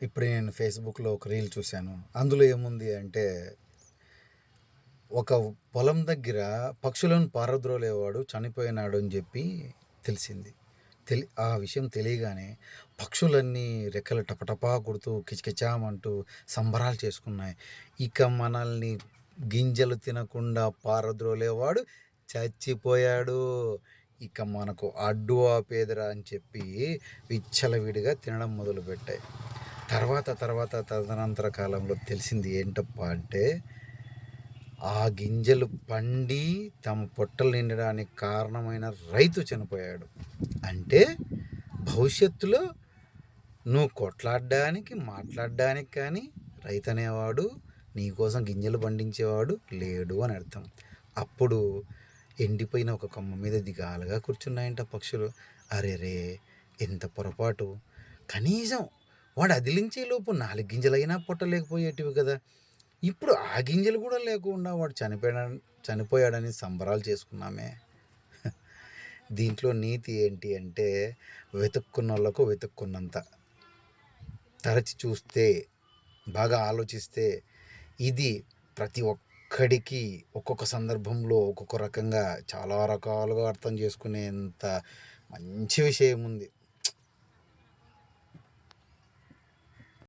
ఇప్పుడు నేను ఫేస్బుక్లో ఒక రీల్ చూశాను. అందులో ఏముంది అంటే, ఒక పొలం దగ్గర పక్షులను పారద్రోలేవాడు చనిపోయినాడు అని చెప్పి తెలిసింది. ఆ విషయం తెలియగానే పక్షులన్నీ రెక్కలు టపటపా కొడుతూ కిచకిచామంటూ సంబరాలు చేసుకున్నాయి. ఇక మనల్ని గింజలు తినకుండా పారద్రోలేవాడు చచ్చిపోయాడు. ఇక మనకు అడ్డు ఆపేదిరా అని చెప్పి విచ్చలవిడిగా తినడం మొదలుపెట్టాయి. తర్వాత తదనంతర కాలంలో తెలిసింది ఏంటప్పా అంటే, ఆ గింజలు పండి తమ పొట్టలు నిండడానికి కారణమైన రైతు చనిపోయాడు. అంటే భవిష్యత్తులో నువ్వు కొట్లాడడానికి మాట్లాడడానికి కానీ రైతు అనేవాడు, నీకోసం గింజలు పండించేవాడు లేడు అని అర్థం. అప్పుడు ఎండిపోయిన ఒక కొమ్మ మీద దిగాలుగా కూర్చున్నాయంట పక్షులు. అరే రే, ఎంత పొరపాటు! కనీసం వాడు అదిలించే లోపు 4 గింజలైనా పొట్టలేకపోయేటివి కదా. ఇప్పుడు ఆ గింజలు కూడా లేకుండా వాడు చనిపోయాడని సంబరాలు చేసుకున్నామే. దీంట్లో నీతి ఏంటి అంటే, వెతుక్కున్నోళ్ళకు వెతుక్కున్నంత. తరచి చూస్తే, బాగా ఆలోచిస్తే ఇది ప్రతి ఒక్కడికి ఒక్కొక్క సందర్భంలో ఒక్కొక్క రకంగా చాలా రకాలుగా అర్థం చేసుకునేంత మంచి విషయం ఉంది.